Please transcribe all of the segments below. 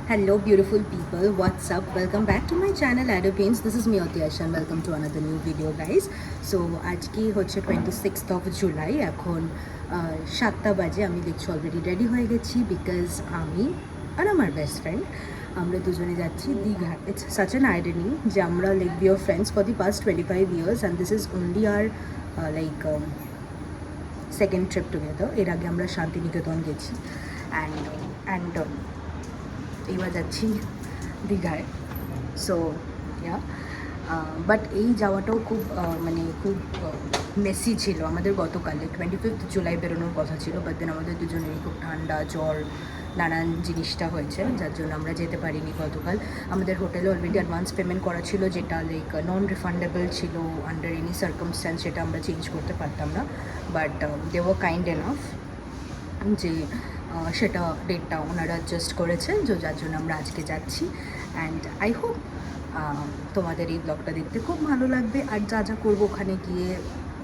Hello beautiful people, what's up? Welcome back to my channel Ado Paints. This is me Otyash and welcome to another new video guys. So আজকে হচ্ছে 26th of July, এখন 7টা বাজে। আমি দেখছি already ready হয়ে গেছি because আমি আর আমার বেস্ট ফ্রেন্ড আমরা দুজনে যাচ্ছি দীঘা। ইটস সাচ অ্যান আইডেনি যে আমরা like we are friends for the past 25 years and this is only our second trip together. এর আগে আমরা শান্তিনিকেতন গেছি অ্যান্ড এবার যাচ্ছি দীঘায়। সো বাট এই যাওয়াটাও খুব খুব মেসি ছিল আমাদের। গতকালে 25th জুলাই বেরোনোর কথা ছিল, বাট দেন আমাদের দুজনেরই খুব ঠান্ডা জ্বর নানান জিনিসটা হয়েছে, যার জন্য আমরা যেতে পারিনি গতকাল। আমাদের হোটেলে অলরেডি অ্যাডভান্স পেমেন্ট করা ছিল, যেটা লাইক নন রিফান্ডেবল ছিল আন্ডার এনি সার্কামস্ট্যান্স, সেটা আমরা চেঞ্জ করতে পারতাম না। But they were kind enough যে সেটা ডেটটা ওনারা অ্যাডজাস্ট করেছেন, যার জন্য আমরা আজকে যাচ্ছি। অ্যান্ড আই হোপ তোমাদের এই ব্লগটা দেখতে খুব ভালো লাগবে। আর যা যা করবো ওখানে গিয়ে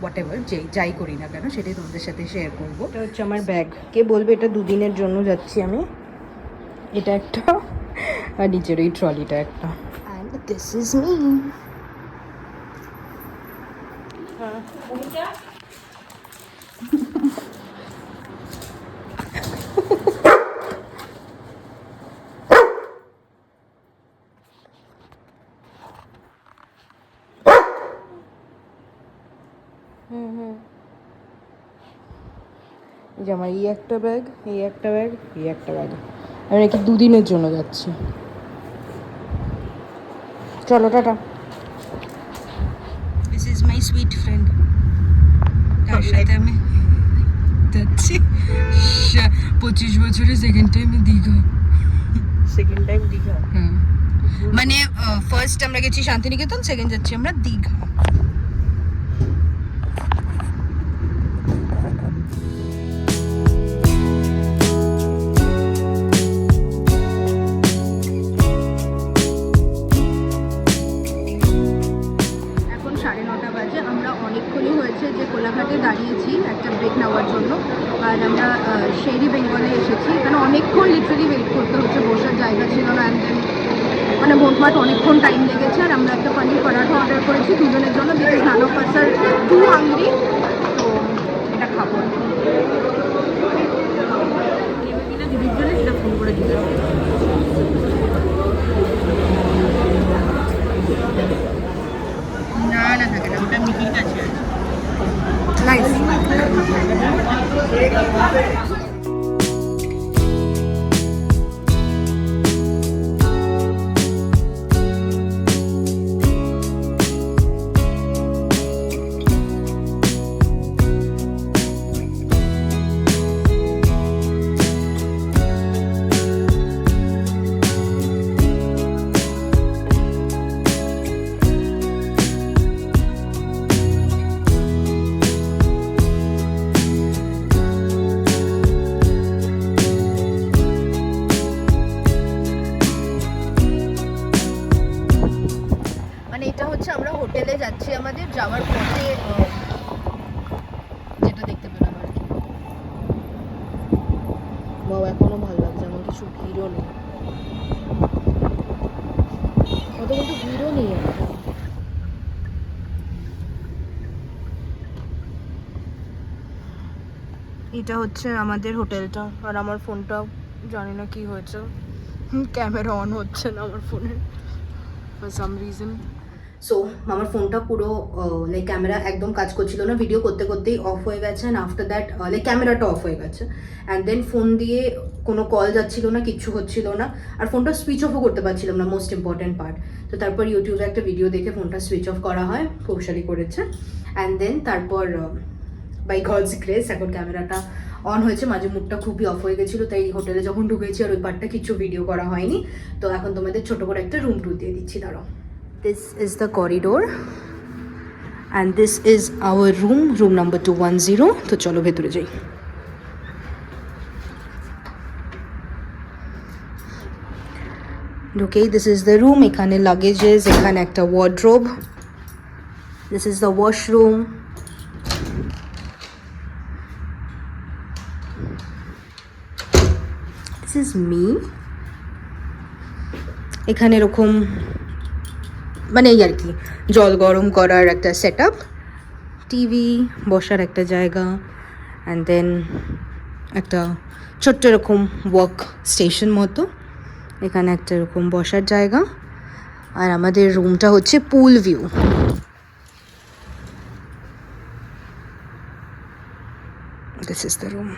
হোয়াট এভার যাই করি না কেন সেটাই তোমাদের সাথে শেয়ার করবো। এটা হচ্ছে আমার ব্যাগ, কে বলবে এটা দুদিনের জন্য যাচ্ছি আমি। এটা একটা আর নিচের ওই ট্রলিটা একটা। And this is me. এই যে আমার এই একটা ব্যাগ, এই একটা ব্যাগ, এই একটা ব্যাগ। আমি নাকি দুদিনের জন্য যাচ্ছি। চলো tata. This is my sweet friend, তার সাথে আমি যাচ্ছি 25 বছরে second time Digha. Second time Digha? মানে ফার্স্ট আমরা গেছি শান্তিনিকেতন, সেকেন্ড যাচ্ছি আমরা দীঘা। যে কোলাঘাটে দাঁড়িয়েছি একটা ব্রেক নেওয়ার জন্য, আর আমরা শেরি বেঙ্গলে এসেছি। এখানে অনেকক্ষণ লিটারালি ওয়েট করতে হচ্ছে, বসার জায়গা ছিল না। অ্যান্ড দেন মানে মোটমাট অনেকক্ষণ টাইম লেগেছে। আর আমরা একটা পানির পরাঠা অর্ডার করেছি দুজনের জন্য, because none of us are too hungry. তো এটা খাবো দিদির জন্য, সেটা ফোন করে দিতে হবে। না না থাকে না, ওটা মিটির কাছে আছে। Nice. এটা হচ্ছে আমরা হোটেলে যাচ্ছি, আমাদের যাওয়ার পথে যেটা দেখতে পেলাম আর কি। বাবা এখনো ভালো লাগছে, এমন কিছু ভিড়ও নেই, অত কিন্তু ভিড়ও নেই। এটা হচ্ছে আমাদের হোটেলটা, আর আমার ফোনটা জানি না কি হয়েছে, ক্যামেরা অন হচ্ছে না আমার ফোনের ফর সাম রিজন। সো আমার ফোনটা পুরো লাইক ক্যামেরা একদম কাজ করছিল না, ভিডিও করতে করতেই অফ হয়ে গেছে। অ্যান্ড আফটার দ্যাট লাইক ক্যামেরাটা অফ হয়ে গেছে। অ্যান্ড দেন ফোন দিয়ে কোনো কল যাচ্ছিল না, কিচ্ছু হচ্ছিল না। আর ফোনটা সুইচ অফও করতে পারছিলাম না, মোস্ট ইম্পর্টেন্ট পার্ট। তো তারপর ইউটিউবে একটা ভিডিও দেখে ফোনটা সুইচ অফ করা হয়, কৌশালি করেছে। অ্যান্ড দেন তারপর বাই গডস গ্রেস এখন ক্যামেরাটা অন হয়েছে। মাঝে মুখটা খুবই অফ হয়ে গেছিলো, তাই হোটেলে যখন ঢুকেছি আর ওই পার্টটা কিছু ভিডিও করা হয়নি। তো এখন তোমাদের ছোটো করে একটা রুম ট্যুর দিয়ে দিচ্ছি, দাঁড়াও। This is the corridor and this is our room number 210. তো চলো ভেতরে যাই। Okay, this is the room. এখানে লাগেজেস, এখানে একটা wardrobe. This is the washroom. This is me. এখানে এরকম মানে এই আর কি জল গরম করার একটা সেট আপ, টিভি, বসার একটা জায়গা, অ্যান্ড দেন একটা ছোট্ট এরকম ওয়ার্ক স্টেশন মতো, এখানে একটা এরকম বসার জায়গা। আর আমাদের রুমটা হচ্ছে পুল view. This is the room.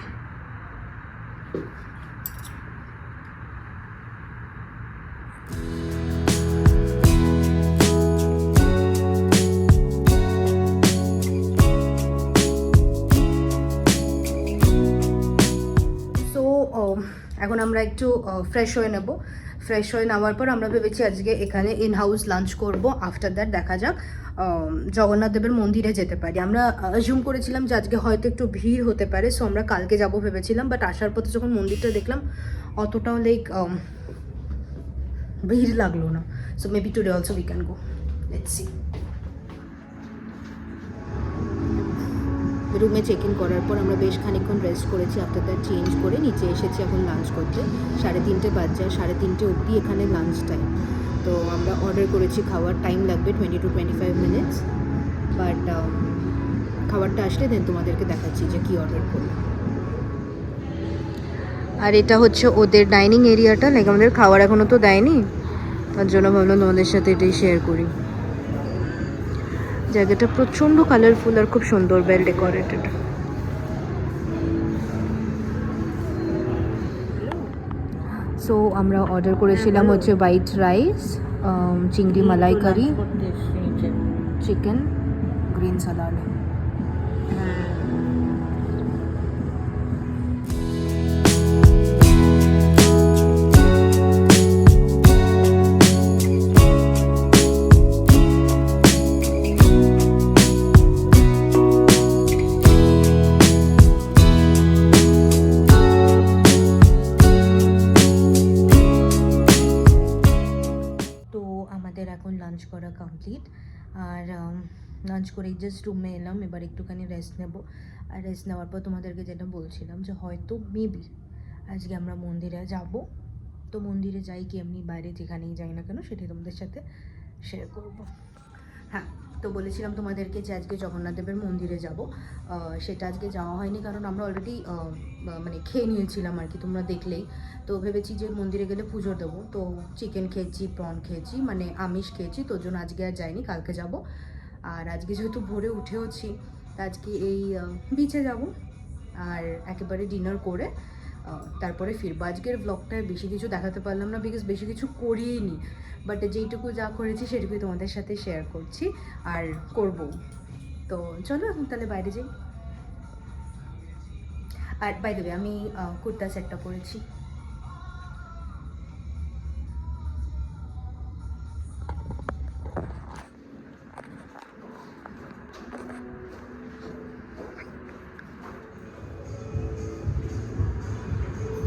এখন আমরা একটু ফ্রেশ হয়ে নেব। ফ্রেশ হয়ে নেওয়ার পর আমরা ভেবেছি আজকে এখানে ইন হাউস লাঞ্চ করব। আফটার দ্যাট দেখা যাক জগন্নাথ দেবের মন্দিরে যেতে পারি। আমরা অ্যাজিউম করেছিলাম যে আজকে হয়তো একটু ভিড় হতে পারে, সো আমরা কালকে যাব ভেবেছিলাম, বাট আসার পথে যখন মন্দিরটা দেখলাম অতটাও লাইক ভিড় লাগলো না। So maybe today also we can go, let's see. রুমে চেক ইন করার পর আমরা বেশ খানিকক্ষণ রেস্ট করেছি। আফটার দ্যাট চেঞ্জ করে নিচে এসেছি এখন লাঞ্চ করতে। 3:30 বাজে, 3:30 অবধি এখানে লাঞ্চ টাইম। তো আমরা অর্ডার করেছি, খাওয়ার টাইম লাগবে 20 to 25 মিনিটস, বাট খাবারটা আসলে দেন তোমাদেরকে দেখাচ্ছি যে কী অর্ডার করলাম। আর এটা হচ্ছে ওদের ডাইনিং এরিয়াটা, লাইক আমাদের খাবার এখনও তো দেয়নি, তার জন্য ভাবলাম তোমাদের সাথে এটাই শেয়ার করি। জায়গাটা প্রচণ্ড কালারফুল আর খুব সুন্দর, ওয়েল ডেকোরেটেড। সো আমরা অর্ডার করেছিলাম হচ্ছে হোয়াইট রাইস, চিংড়ি মালাইকারি, চিকেন, গ্রিন সালাড। এখন লাঞ্চ করা কমপ্লিট, আর লাঞ্চ করেই জাস্ট রুমে এলাম। এবার একটুখানি রেস্ট নেব। আর রেস্ট নেওয়ার পর তোমাদেরকে যেটা বলছিলাম যে হয়তো মেবি আজকে আমরা মন্দিরে যাব। তো মন্দিরে যাই কি এমনি বাইরে যেখানেই যাই না কেন সেটাই তোমাদের সাথে শেয়ার করব। হ্যাঁ, তো বলেছিলাম তোমাদেরকে যে আজকে জগন্নাথ দেবের মন্দিরে যাব। সেটা আজকে যাওয়া হয়নি কারণ আমরা অলরেডি মানে খেয়ে নিয়েছিলাম আর কি, তোমরা দেখলেই। তো ভেবেছি যে মন্দিরে গেলে পুজো দেবো, তো চিকেন খেয়েছি, প্রন খেয়েছি, মানে আমিষ খেয়েছি, তোর জন্য আজকে আর যাইনি, কালকে যাব। আর আজকে যেহেতু ভোরে উঠেওছি, আজকে এই বিচে যাব আর একেবারে ডিনার করে তারপরে ফিরবো। আজকের ব্লগটায় বেশি কিছু দেখাতে পারলাম না বিকজ বেশি কিছু করিই নি, বাট যেইটুকু যা করেছি সেটুকুই তোমাদের সাথে শেয়ার করছি আর করব। তো চলো এখন তাহলে বাইরে যাই। আর বাই দ্য ওয়ে আমি কুর্তা সেটটা পরেছি।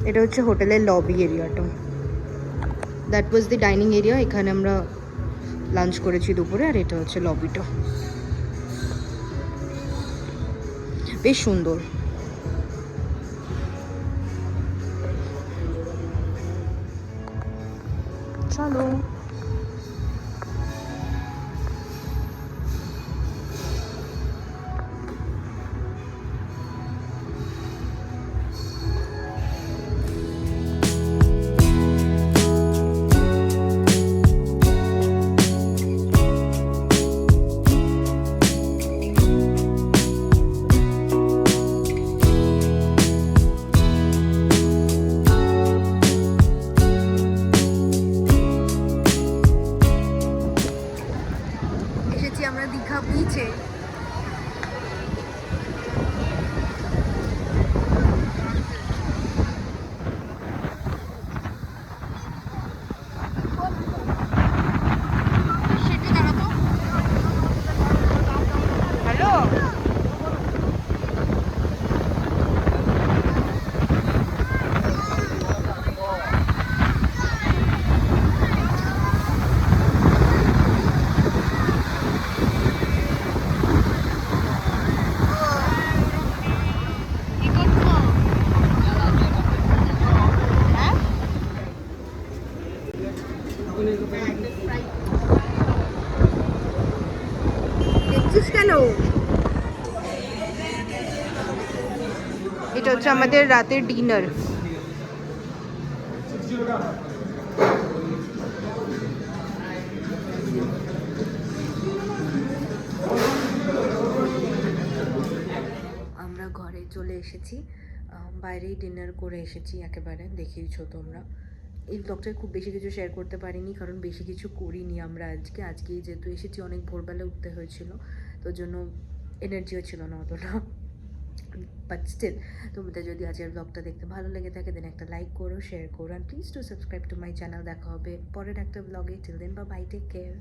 এটা হচ্ছে হোটেলের লবি এরিয়াটা, that was the dining area, এখানে আমরা লাঞ্চ করেছি দুপুরে। আর এটা হচ্ছে লবিটা, বেশ সুন্দর। চলো। হচ্ছে আমাদের রাতের ডিনার। আমরা ঘরে চলে এসেছি, বাইরেই ডিনার করে এসেছি একেবারে, দেখিয়েছো তোমরা। এই ব্লগটায় খুব বেশি কিছু শেয়ার করতে পারিনি কারণ বেশি কিছু করিনি আমরা আজকেই যেহেতু এসেছি অনেক ভোরবেলা উঠতে হয়েছিল, তোর জন্য এনার্জিও ছিল না অতটা। বাট স্টিল তোমাদের যদি আজকের ব্লগটা দেখতে ভালো লেগে থাকে দেন একটা লাইক করো, শেয়ার করো, and please to subscribe to my channel. দেখা হবে পরের একটা ব্লগে। Till then, bye bye, take care.